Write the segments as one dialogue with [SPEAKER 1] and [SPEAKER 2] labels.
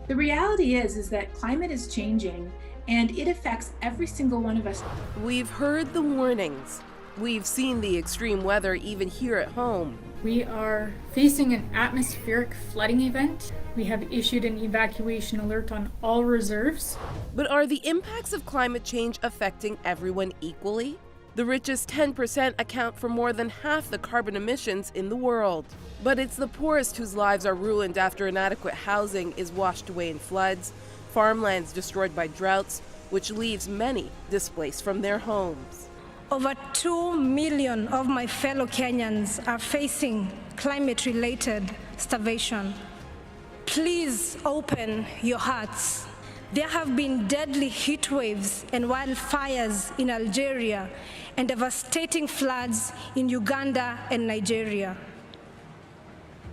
[SPEAKER 1] The reality is that climate is changing and it affects every single one of us.
[SPEAKER 2] We've heard the warnings. We've seen the extreme weather even here at home.
[SPEAKER 3] We are facing an atmospheric flooding event. We have issued an evacuation alert on all reserves.
[SPEAKER 2] But are the impacts of climate change affecting everyone equally? The richest 10% account for more than half the carbon emissions in the world. But it's the poorest whose lives are ruined after inadequate housing is washed away in floods, farmlands destroyed by droughts, which leaves many displaced from their homes.
[SPEAKER 4] Over 2 million of my fellow Kenyans are facing climate-related starvation. Please open your hearts. There have been deadly heat waves and wildfires in Algeria and devastating floods in Uganda and Nigeria.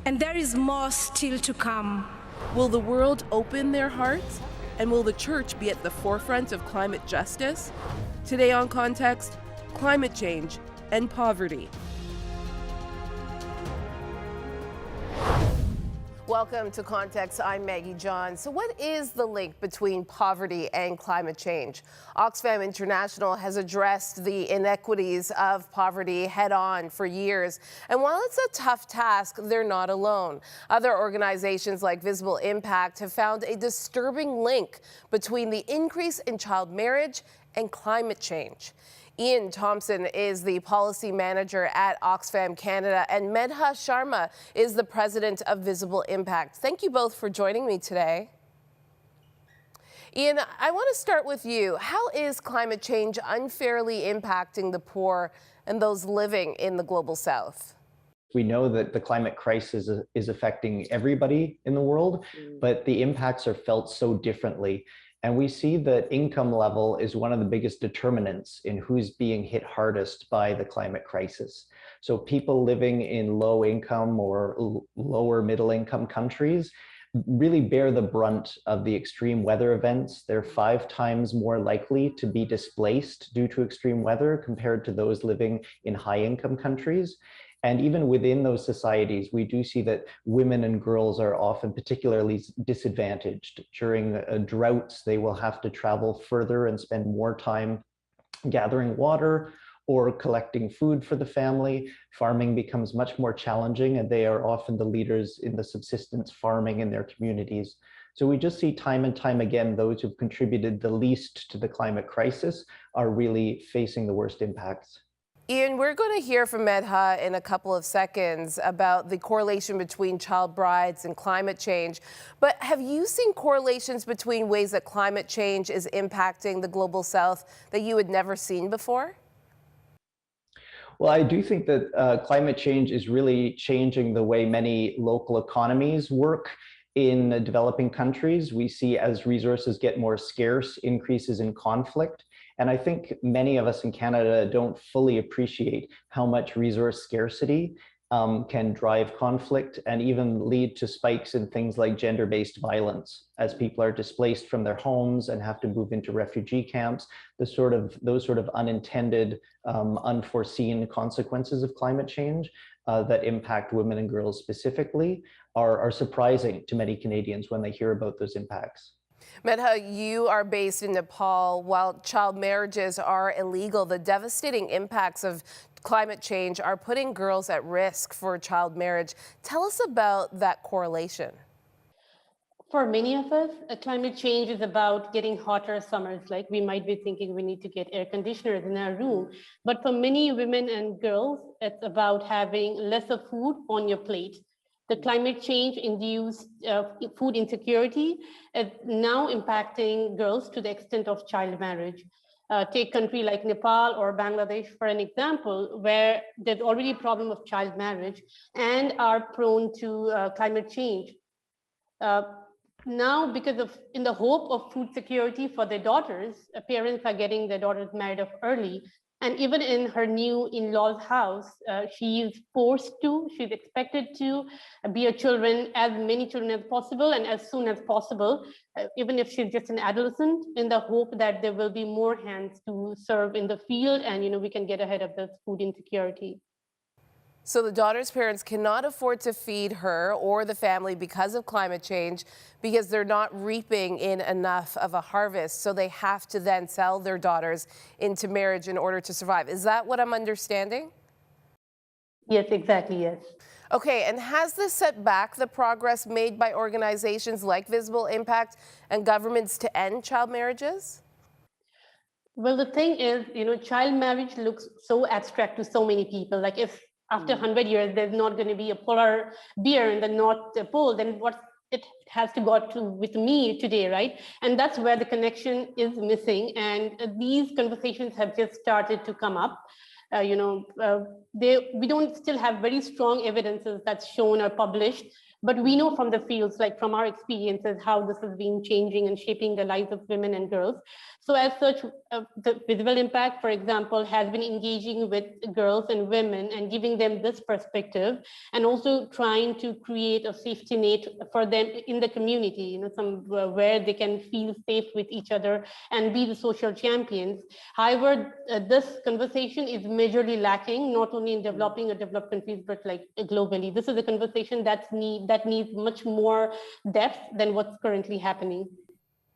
[SPEAKER 4] And there is more still to come.
[SPEAKER 2] Will the world open their hearts? And will the church be at the forefront of climate justice? Today on Context, climate change and poverty. Welcome to Context. I'm Maggie John. So what is the link between poverty and climate change? Oxfam International has addressed the inequities of poverty head on for years. And while it's a tough task, they're not alone. Other organizations like Visible Impact have found a disturbing link between the increase in child marriage and climate change. Ian Thompson is the policy manager at Oxfam Canada, and Medha Sharma is the president of Visible Impact. Thank you both for joining me today. Ian, I want to start with you. How is climate change unfairly impacting the poor and those living in the global south?
[SPEAKER 5] We know that the climate crisis is affecting everybody in the world, but the impacts are felt so differently. And we see that income level is one of the biggest determinants in who's being hit hardest by the climate crisis. So people living in low income or lower middle income countries really bear the brunt of the extreme weather events. They're 5 times more likely to be displaced due to extreme weather compared to those living in high income countries. And even within those societies, we do see that women and girls are often particularly disadvantaged. During droughts, they will have to travel further and spend more time gathering water or collecting food for the family. Farming becomes much more challenging, and they are often the leaders in the subsistence farming in their communities. So we just see time and time again, those who've contributed the least to the climate crisis are really facing the worst impacts.
[SPEAKER 2] Ian, we're going to hear from Medha in a couple of seconds about the correlation between child brides and climate change. But have you seen correlations between ways that climate change is impacting the global south that you had never seen before?
[SPEAKER 5] Well, I do think that climate change is really changing the way many local economies work in developing countries. We see as resources get more scarce, increases in conflict. And I think many of us in Canada don't fully appreciate how much resource scarcity can drive conflict and even lead to spikes in things like gender-based violence as people are displaced from their homes and have to move into refugee camps. Those sort of unintended, unforeseen consequences of climate change that impact women and girls specifically are surprising to many Canadians when they hear about those impacts.
[SPEAKER 2] Medha, you are based in Nepal. While child marriages are illegal, the devastating impacts of climate change are putting girls at risk for child marriage. Tell us about that correlation.
[SPEAKER 6] For many of us, climate change is about getting hotter summers. Like we might be thinking we need to get air conditioners in our room. But for many women and girls, it's about having lesser food on your plate. The climate change induced food insecurity is now impacting girls to the extent of child marriage. Take a country like Nepal or Bangladesh for an example, where there's already a problem of child marriage and are prone to climate change. Now, in the hope of food security for their daughters, parents are getting their daughters married off early. And even in her new in-law's house, she's expected to bear children, as many children as possible and as soon as possible, even if she's just an adolescent, in the hope that there will be more hands to serve in the field and we can get ahead of this food insecurity.
[SPEAKER 2] So the daughter's parents cannot afford to feed her or the family because of climate change, because they're not reaping in enough of a harvest. So they have to then sell their daughters into marriage in order to survive. Is that what I'm understanding?
[SPEAKER 6] Yes, exactly, yes.
[SPEAKER 2] Okay, and has this set back the progress made by organizations like Visible Impact and governments to end child marriages?
[SPEAKER 6] Well, the thing is, child marriage looks so abstract to so many people. Like if after 100 years, there's not going to be a polar bear in the North Pole, then what it has to go to with me today, right? And that's where the connection is missing. And these conversations have just started to come up. We don't still have very strong evidences that's shown or published, but we know from the fields, like from our experiences, how this has been changing and shaping the lives of women and girls. So as such, the Visible Impact, for example, has been engaging with girls and women and giving them this perspective, and also trying to create a safety net for them in the community, where they can feel safe with each other and be the social champions. However, this conversation is majorly lacking, not only in developing or developed countries, but like globally. This is a conversation that needs much more depth than what's currently happening.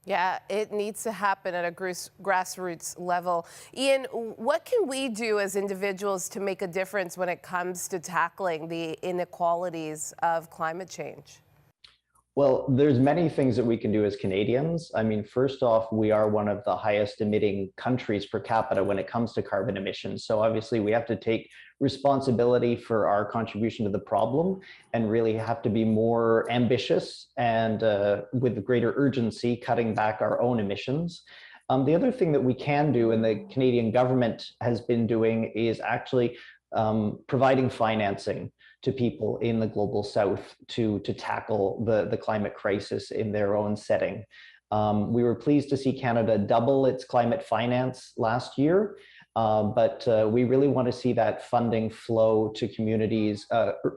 [SPEAKER 2] Yeah, it needs to happen at a grassroots level. Ian, what can we do as individuals to make a difference when it comes to tackling the inequalities of climate change?
[SPEAKER 5] Well, there's many things that we can do as Canadians. I mean, first off, we are one of the highest emitting countries per capita when it comes to carbon emissions. So obviously we have to take responsibility for our contribution to the problem and really have to be more ambitious and with greater urgency, cutting back our own emissions. The other thing that we can do, and the Canadian government has been doing, is actually providing financing to people in the global south to tackle the climate crisis in their own setting. We were pleased to see Canada double its climate finance last year, but we really want to see that funding flow to communities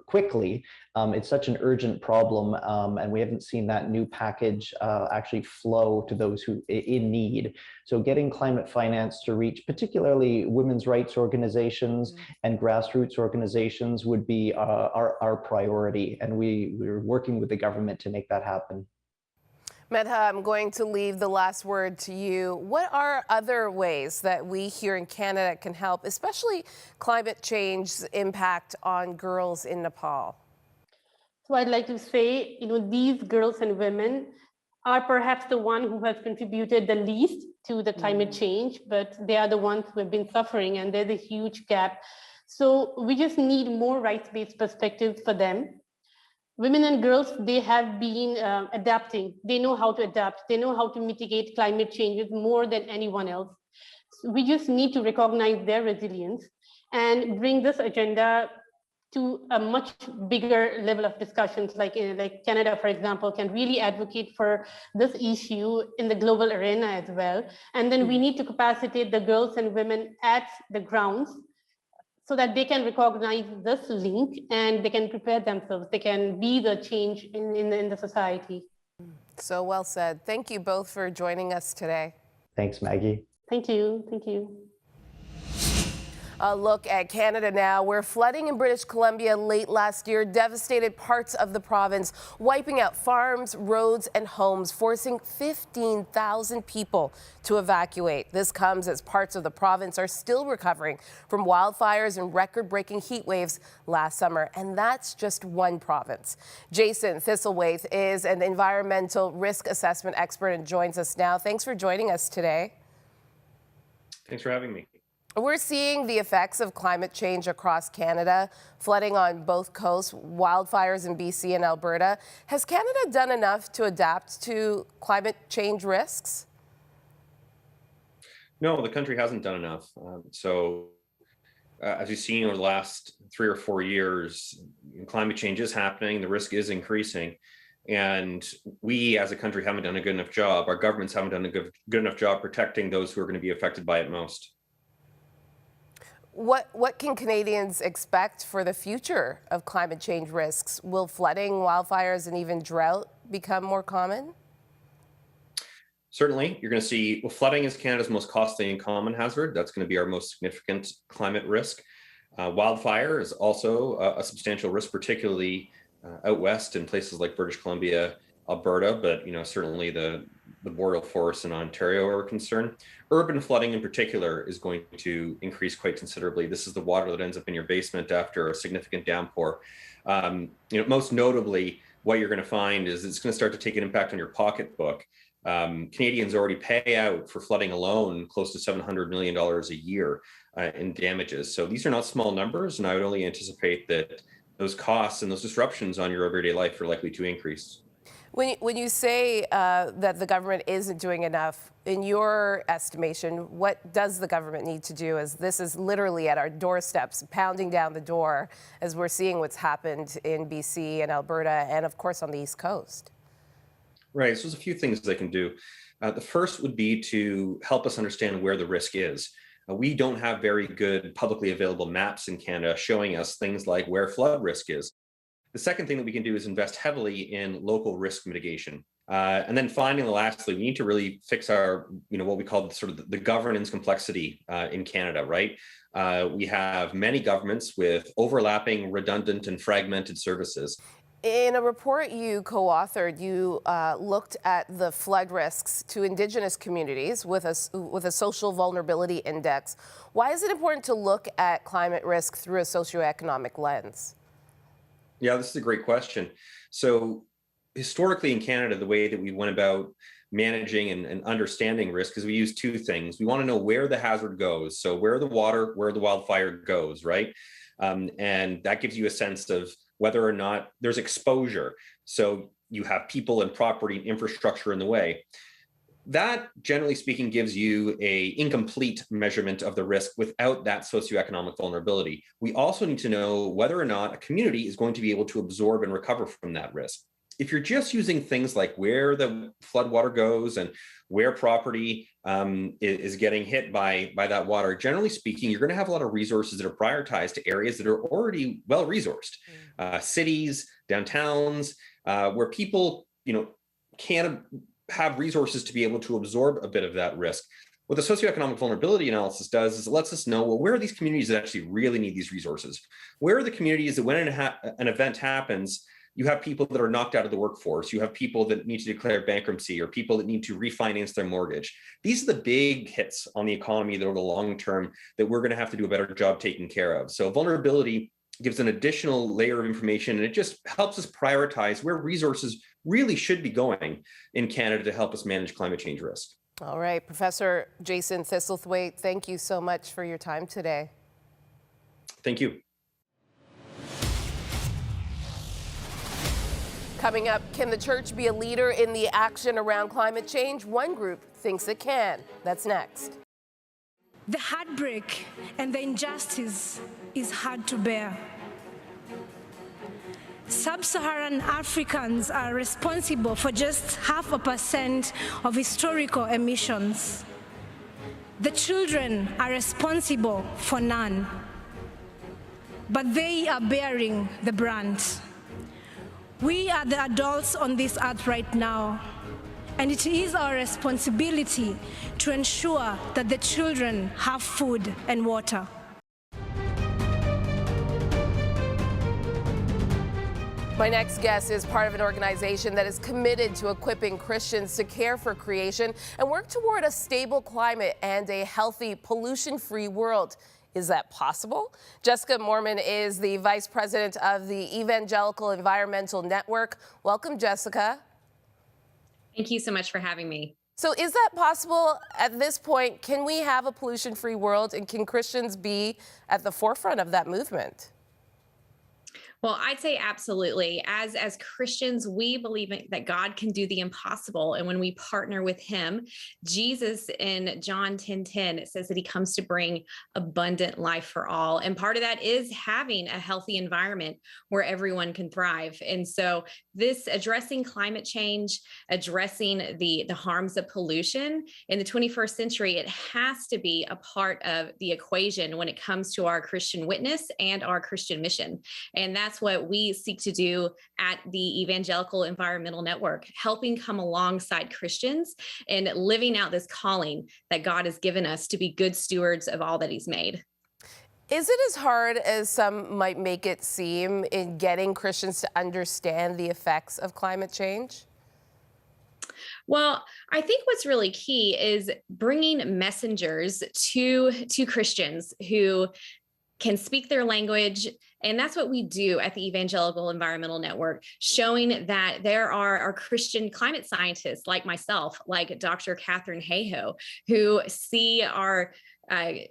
[SPEAKER 5] quickly. It's such an urgent problem, and we haven't seen that new package actually flow to those who in need. So getting climate finance to reach particularly women's rights organizations and grassroots organizations would be our priority, and we're working with the government to make that happen.
[SPEAKER 2] Medha, I'm going to leave the last word to you. What are other ways that we here in Canada can help, especially climate change's impact on girls in Nepal?
[SPEAKER 6] So I'd like to say, these girls and women are perhaps the one who has contributed the least to the climate change, but they are the ones who have been suffering, and there's a huge gap. So we just need more rights-based perspectives for them. Women and girls, they have been adapting. They know how to adapt. They know how to mitigate climate changes more than anyone else. So we just need to recognize their resilience and bring this agenda to a much bigger level of discussions, like Canada, for example, can really advocate for this issue in the global arena as well. And then we need to capacitate the girls and women at the grounds so that they can recognize this link and they can prepare themselves. They can be the change in the society.
[SPEAKER 2] So well said. Thank you both for joining us today.
[SPEAKER 5] Thanks, Maggie.
[SPEAKER 6] Thank you. Thank you.
[SPEAKER 2] A look at Canada now, where flooding in British Columbia late last year devastated parts of the province, wiping out farms, roads, and homes, forcing 15,000 people to evacuate. This comes as parts of the province are still recovering from wildfires and record-breaking heat waves last summer. And that's just one province. Jason Thistlethwaite is an environmental risk assessment expert and joins us now. Thanks for joining us today.
[SPEAKER 7] Thanks for having me.
[SPEAKER 2] We're seeing the effects of climate change across Canada, flooding on both coasts, wildfires in BC and Alberta. Has Canada done enough to adapt to climate change risks?
[SPEAKER 7] No, the country hasn't done enough. As you've seen over the last 3 or 4 years, climate change is happening, the risk is increasing. And we as a country haven't done a good enough job. Our governments haven't done a good enough job protecting those who are going to be affected by it most.
[SPEAKER 2] What can Canadians expect for the future of climate change risks? Will flooding, wildfires, and even drought become more common?
[SPEAKER 7] Certainly, you're going to see, flooding is Canada's most costly and common hazard. That's going to be our most significant climate risk. Wildfire is also a substantial risk, particularly out west in places like British Columbia, Alberta, but certainly the boreal forests in Ontario are a concern. Urban flooding in particular is going to increase quite considerably. This is the water that ends up in your basement after a significant downpour. Most notably, what you're going to find is it's going to start to take an impact on your pocketbook. Canadians already pay out for flooding alone close to $700 million a year in damages. So these are not small numbers, and I would only anticipate that those costs and those disruptions on your everyday life are likely to increase.
[SPEAKER 2] When you say that the government isn't doing enough, in your estimation, what does the government need to do, as this is literally at our doorsteps, pounding down the door, as we're seeing what's happened in BC and Alberta and, of course, on the East Coast?
[SPEAKER 7] Right. So there's a few things they can do. The first would be to help us understand where the risk is. We don't have very good publicly available maps in Canada showing us things like where flood risk is. The second thing that we can do is invest heavily in local risk mitigation. And then finally, lastly, we need to really fix our, what we call sort of the governance complexity in Canada, right? We have many governments with overlapping, redundant, and fragmented services.
[SPEAKER 2] In a report you co-authored, you looked at the flood risks to Indigenous communities with a social vulnerability index. Why is it important to look at climate risk through a socioeconomic lens?
[SPEAKER 7] Yeah, this is a great question. So historically in Canada, the way that we went about managing and understanding risk is we use two things. We want to know where the hazard goes. So where the wildfire goes, right? And that gives you a sense of whether or not there's exposure. So you have people and property and infrastructure in the way. That, generally speaking, gives you an incomplete measurement of the risk without that socioeconomic vulnerability. We also need to know whether or not a community is going to be able to absorb and recover from that risk. If you're just using things like where the floodwater goes and where property is getting hit by that water, generally speaking, you're going to have a lot of resources that are prioritized to areas that are already well-resourced. Cities, downtowns, where people, can have resources to be able to absorb a bit of that risk. What the socioeconomic vulnerability analysis does is it lets us know, well, where are these communities that actually really need these resources? Where are the communities that when an event happens, you have people that are knocked out of the workforce, you have people that need to declare bankruptcy, or people that need to refinance their mortgage. These are the big hits on the economy that over the long term that we're going to have to do a better job taking care of. So vulnerability gives an additional layer of information, and it just helps us prioritize where resources really should be going in Canada to help us manage climate change risk.
[SPEAKER 2] All right, Professor Jason Thistlethwaite, thank you so much for your time today.
[SPEAKER 7] Thank you.
[SPEAKER 2] Coming up, can the church be a leader in the action around climate change? One group thinks it can. That's next.
[SPEAKER 4] The heartbreak and the injustice is hard to bear. Sub-Saharan Africans are responsible for just 0.5% of historical emissions. The children are responsible for none, but they are bearing the brunt. We are the adults on this earth right now, and it is our responsibility to ensure that the children have food and water.
[SPEAKER 2] My next guest is part of an organization that is committed to equipping Christians to care for creation and work toward a stable climate and a healthy, pollution-free world. Is that possible? Jessica Mormon is the vice president of the Evangelical Environmental Network. Welcome, Jessica.
[SPEAKER 8] Thank you so much for having me.
[SPEAKER 2] So is that possible at this point? Can we have a pollution-free world, and can Christians be at the forefront of that movement?
[SPEAKER 8] Well, I'd say absolutely. As Christians, we believe that God can do the impossible. And when we partner with him, Jesus in John 10:10, it says that he comes to bring abundant life for all. And part of that is having a healthy environment where everyone can thrive. And so this addressing climate change, addressing the harms of pollution in the 21st century, it has to be a part of the equation when it comes to our Christian witness and our Christian mission. And that's what we seek to do at the Evangelical Environmental Network, helping come alongside Christians and living out this calling that God has given us to be good stewards of all that he's made.
[SPEAKER 2] Is it as hard as some might make it seem in getting Christians to understand the effects of climate change?
[SPEAKER 8] Well, I think what's really key is bringing messengers to Christians who can speak their language. And that's what we do at the Evangelical Environmental Network, showing that there are Christian climate scientists like myself, like Dr. Catherine Hayhoe, who see our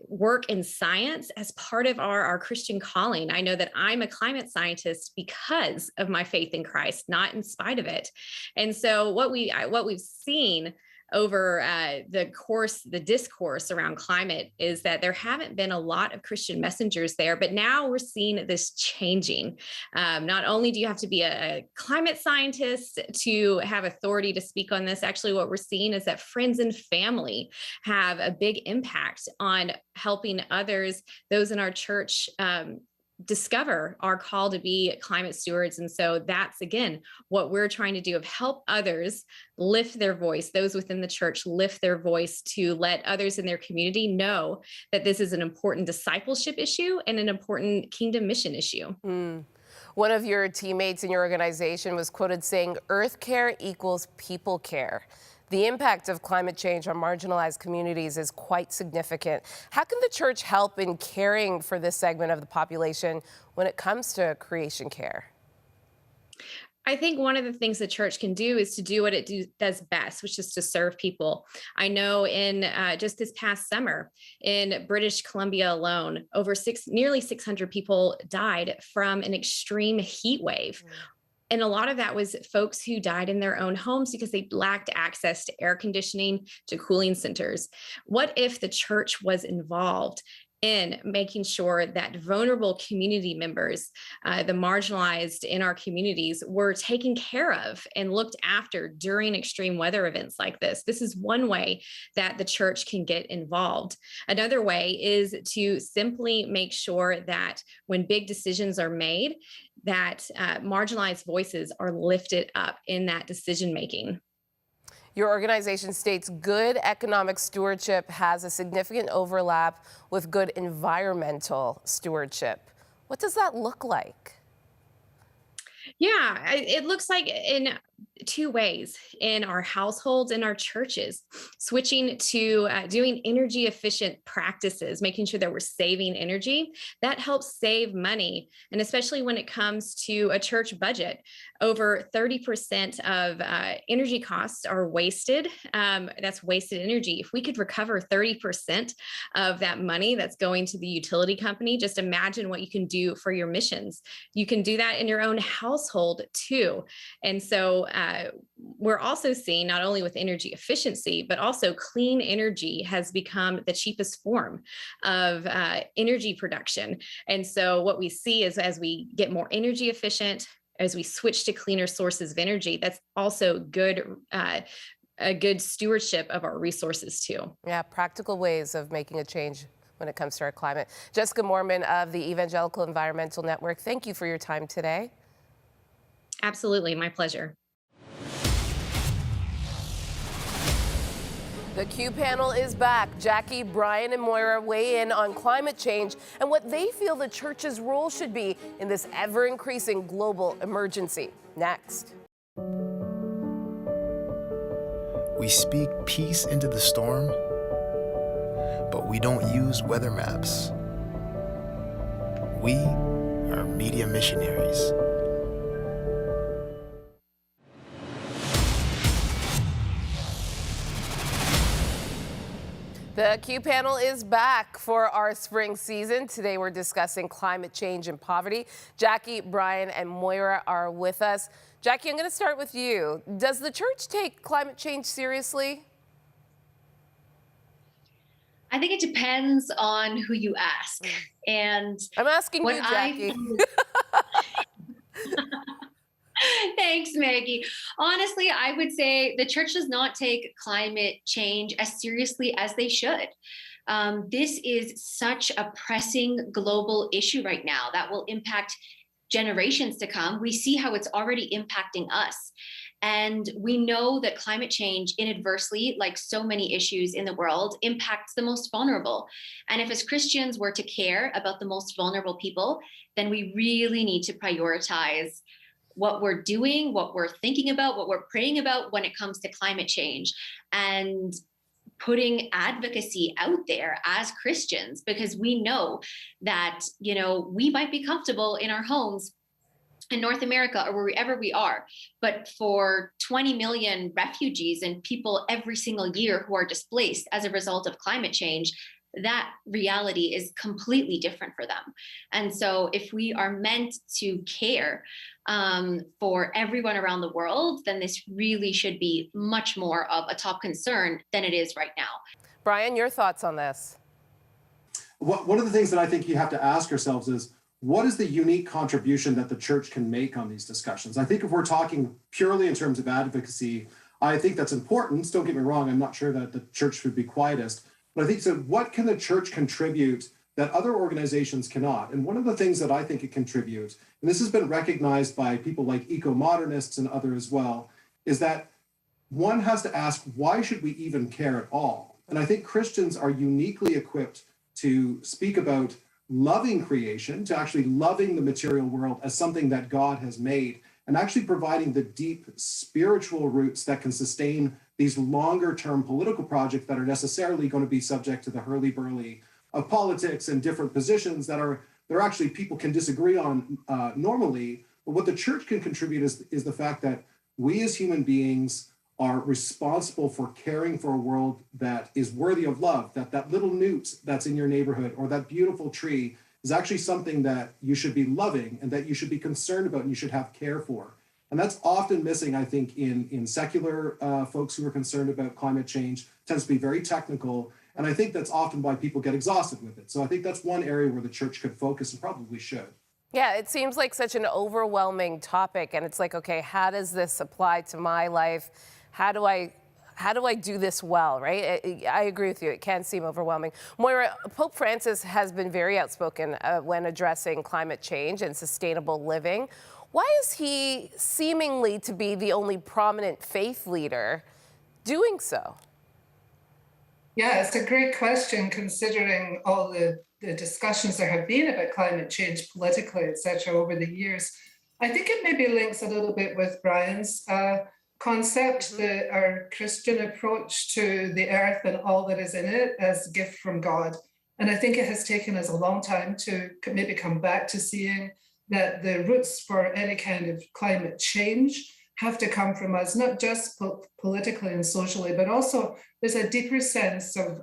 [SPEAKER 8] work in science as part of our Christian calling. I know that I'm a climate scientist because of my faith in Christ, not in spite of it. And so what we've seen over the discourse around climate is that there haven't been a lot of Christian messengers there, but now we're seeing this changing. Not only do you have to be a climate scientist to have authority to speak on this, actually what we're seeing is that friends and family have a big impact on helping others, those in our church, discover our call to be climate stewards. And so that's, again, what we're trying to do, of help others lift their voice, those within the church lift their voice to let others in their community know that this is an important discipleship issue and an important kingdom mission issue.
[SPEAKER 2] One of your teammates in your organization was quoted saying, "Earth care equals people care." The impact of climate change on marginalized communities is quite significant. How can the church help in caring for this segment of the population when it comes to creation care?
[SPEAKER 8] I think one of the things the church can do is to do what it does best, which is to serve people. I know in just this past summer in British Columbia alone, nearly 600 people died from an extreme heat wave. And a lot of that was folks who died in their own homes because they lacked access to air conditioning, to cooling centers. What if the church was involved in making sure that vulnerable community members, the marginalized in our communities, were taken care of and looked after during extreme weather events like this? This is one way that the church can get involved. Another way is to simply make sure that when big decisions are made, that marginalized voices are lifted up in that decision making.
[SPEAKER 2] Your organization states good economic stewardship has a significant overlap with good environmental stewardship. What does that look like?
[SPEAKER 8] Yeah, it looks like in two ways: in our households and our churches, switching to doing energy efficient practices, making sure that we're saving energy. That helps save money. And especially when it comes to a church budget, over 30% of energy costs are wasted. That's wasted energy. If we could recover 30% of that money that's going to the utility company, just imagine what you can do for your missions. You can do that in your own household too. And so we're also seeing, not only with energy efficiency, but also clean energy has become the cheapest form of energy production. And so what we see is, as we get more energy efficient, as we switch to cleaner sources of energy, that's also good, a good stewardship of our resources too.
[SPEAKER 2] Yeah, practical ways of making a change when it comes to our climate. Jessica Moorman of the Evangelical Environmental Network, thank you for your time today.
[SPEAKER 8] Absolutely, my pleasure.
[SPEAKER 2] The Q panel is back. Jackie, Brian, and Moira weigh in on climate change and what they feel the church's role should be in this ever-increasing global emergency. Next.
[SPEAKER 9] We speak peace into the storm, but we don't use weather maps. We are media missionaries.
[SPEAKER 2] The Q panel is back for our spring season. Today we're discussing climate change and poverty. Jackie, Brian, and Moira are with us. Jackie, I'm going to start with you. Does the church take climate change seriously?
[SPEAKER 10] I think it depends on who you ask. And
[SPEAKER 2] I'm asking you, Jackie.
[SPEAKER 10] Thanks, Maggie. Honestly, I would say the church does not take climate change as seriously as they should. This is such a pressing global issue right now that will impact generations to come. We see how it's already impacting us. And we know that climate change inadvertently, like so many issues in the world, impacts the most vulnerable. And if as Christians we're to care about the most vulnerable people, then we really need to prioritize what we're doing, what we're thinking about, what we're praying about when it comes to climate change, and putting advocacy out there as Christians, because we know that, we might be comfortable in our homes in North America or wherever we are, but for 20 million refugees and people every single year who are displaced as a result of climate change, that reality is completely different for them. And so if we are meant to care for everyone around the world, then this really should be much more of a top concern than it is right now.
[SPEAKER 2] Brian, your thoughts on this?
[SPEAKER 11] One of the things that I think you have to ask yourselves is, what is the unique contribution that the church can make on these discussions? I think if we're talking purely in terms of advocacy, I think that's important. Don't get me wrong, I'm not sure that the church should be quietist. But I think so, what can the church contribute that other organizations cannot? And one of the things that I think it contributes, and this has been recognized by people like eco-modernists and others as well, is that one has to ask, why should we even care at all? And I think Christians are uniquely equipped to speak about loving creation, to actually loving the material world as something that God has made, and actually providing the deep spiritual roots that can sustain these longer term political projects that are necessarily going to be subject to the hurly-burly of politics and different positions that they're actually people can disagree on normally. But what the church can contribute is the fact that we as human beings are responsible for caring for a world that is worthy of love, that little newt that's in your neighborhood or that beautiful tree is actually something that you should be loving and that you should be concerned about and you should have care for. And that's often missing, I think, in secular folks who are concerned about climate change. It tends to be very technical. And I think that's often why people get exhausted with it. So I think that's one area where the church could focus and probably should.
[SPEAKER 2] Yeah, it seems like such an overwhelming topic. And it's like, okay, how does this apply to my life? How do I do this well, right? I agree with you. It can seem overwhelming. Moira, Pope Francis has been very outspoken when addressing climate change and sustainable living. Why is he seemingly to be the only prominent faith leader doing so?
[SPEAKER 12] Yeah, it's a great question considering all the discussions there have been about climate change politically, et cetera, over the years. I think it maybe links a little bit with Brian's concept, our Christian approach to the earth and all that is in it as a gift from God. And I think it has taken us a long time to maybe come back to seeing that the roots for any kind of climate change have to come from us, not just politically and socially, but also there's a deeper sense of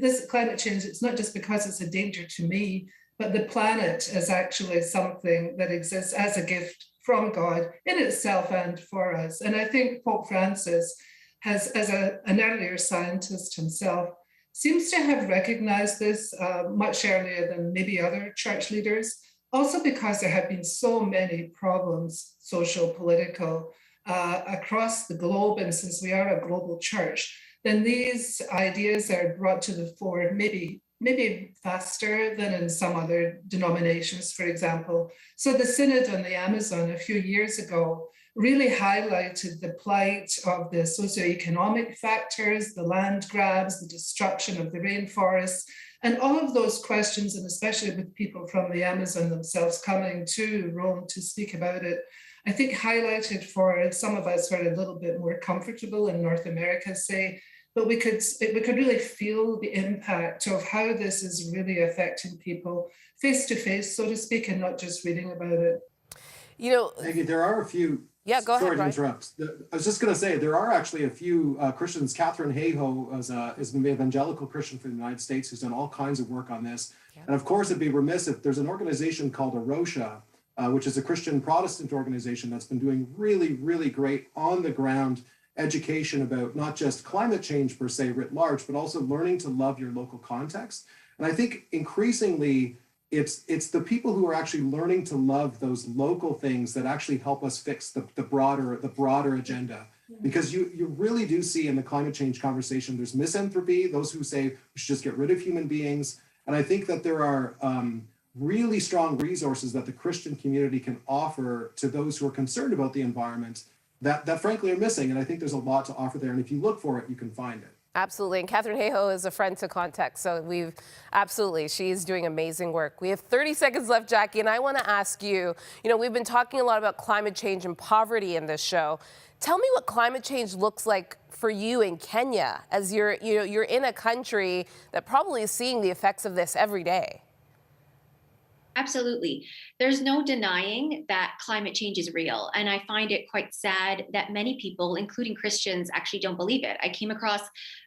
[SPEAKER 12] this climate change. It's not just because it's a danger to me, but the planet is actually something that exists as a gift from God in itself and for us. And I think Pope Francis has, as an earlier scientist himself, seems to have recognized this much earlier than maybe other church leaders, also because there have been so many problems, social, political, across the globe. And since we are a global church, then these ideas are brought to the fore maybe faster than in some other denominations, for example. So the Synod on the Amazon a few years ago really highlighted the plight of the socioeconomic factors, the land grabs, the destruction of the rainforests, and all of those questions, and especially with people from the Amazon themselves coming to Rome to speak about it, I think highlighted for some of us who are a little bit more comfortable in North America, say, but we could really feel the impact of how this is really affecting people face to face, so to speak, and not just reading about it.
[SPEAKER 2] You know,
[SPEAKER 11] Maggie, there are a few.
[SPEAKER 2] Yeah, go ahead.
[SPEAKER 11] Sorry to interrupt. I was just going to say there are actually a few Christians. Catherine Hayhoe is an evangelical Christian from the United States who's done all kinds of work on this. Yeah. And of course, it'd be remiss if there's an organization called Arosha, which is a Christian Protestant organization that's been doing really, really great on the ground education about not just climate change per se writ large, but also learning to love your local context. And I think increasingly it's the people who are actually learning to love those local things that actually help us fix the broader agenda. Because you really do see in the climate change conversation, there's misanthropy, those who say we should just get rid of human beings. And I think that there are really strong resources that the Christian community can offer to those who are concerned about the environment that frankly are missing. And I think there's a lot to offer there. And if you look for it, you can find it.
[SPEAKER 2] Absolutely. And Catherine Hayhoe is a friend to Context. So she's doing amazing work. We have 30 seconds left, Jackie, and I want to ask you, we've been talking a lot about climate change and poverty in this show. Tell me what climate change looks like for you in Kenya, as you're in a country that probably is seeing the effects of this every day.
[SPEAKER 10] Absolutely. There's no denying that climate change is real. And I find it quite sad that many people, including Christians, actually don't believe it. I came across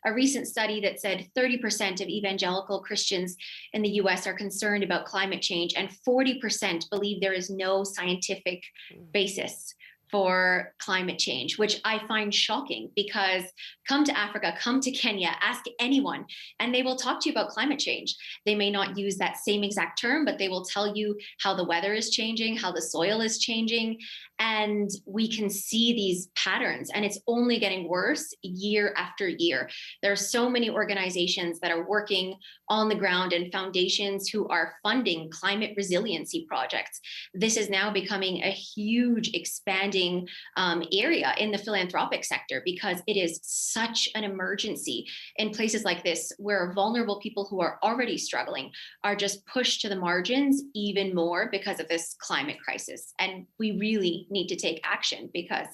[SPEAKER 10] a recent study that said 30% of evangelical Christians in the US are concerned about climate change, and 40% believe there is no scientific basis for climate change, which I find shocking, because come to Africa, come to Kenya, ask anyone, and they will talk to you about climate change. They may not use that same exact term, but they will tell you how the weather is changing, how the soil is changing. And we can see these patterns, and it's only getting worse year after year. There are so many organizations that are working on the ground and foundations who are funding climate resiliency projects. This is now becoming a huge expanding area in the philanthropic sector, because it is such an emergency in places like this, where vulnerable people who are already struggling are just pushed to the margins even more because of this climate crisis. And we really need to take action, because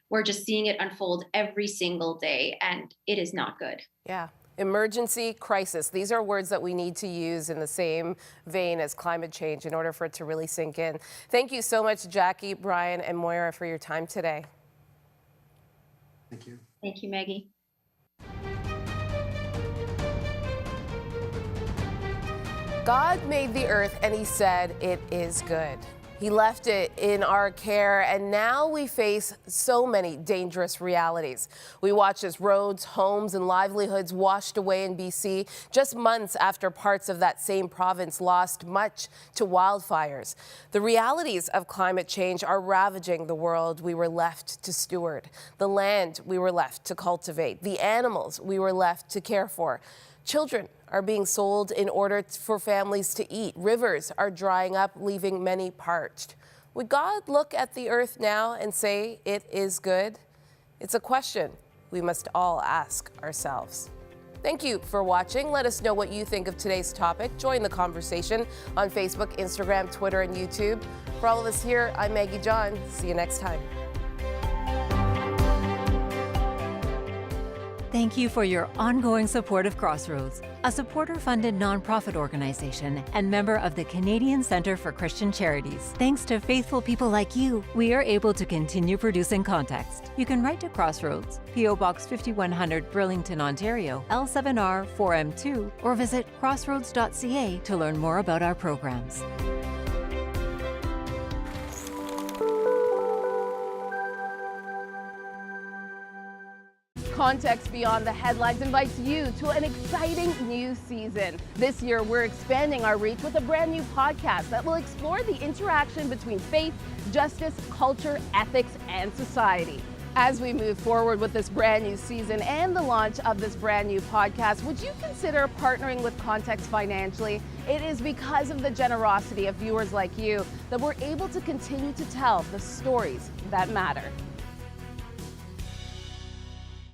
[SPEAKER 10] we're just seeing it unfold every single day, and it is not good.
[SPEAKER 2] Yeah. Emergency, crisis. These are words that we need to use in the same vein as climate change in order for it to really sink in. Thank you so much, Jackie, Brian, and Moira, for your time today.
[SPEAKER 11] Thank you.
[SPEAKER 10] Thank you, Maggie.
[SPEAKER 2] God made the earth and he said, it is good. He left it in our care, and now we face so many dangerous realities. We watch as roads, homes, and livelihoods washed away in BC, just months after parts of that same province lost much to wildfires. The realities of climate change are ravaging the world we were left to steward, the land we were left to cultivate, the animals we were left to care for. Children are being sold in order for families to eat. Rivers are drying up, leaving many parched. Would God look at the earth now and say it is good? It's a question we must all ask ourselves. Thank you for watching. Let us know what you think of today's topic. Join the conversation on Facebook, Instagram, Twitter, and YouTube. For all of us here, I'm Maggie John. See you next time.
[SPEAKER 13] Thank you for your ongoing support of Crossroads, a supporter-funded nonprofit organization and member of the Canadian Centre for Christian Charities. Thanks to faithful people like you, we are able to continue producing Context. You can write to Crossroads, P.O. Box 5100, Burlington, Ontario, L7R 4M2, or visit crossroads.ca to learn more about our programs.
[SPEAKER 2] Context Beyond the Headlines invites you to an exciting new season. This year, we're expanding our reach with a brand new podcast that will explore the interaction between faith, justice, culture, ethics, and society. As we move forward with this brand new season and the launch of this brand new podcast, would you consider partnering with Context financially? It is because of the generosity of viewers like you that we're able to continue to tell the stories that matter.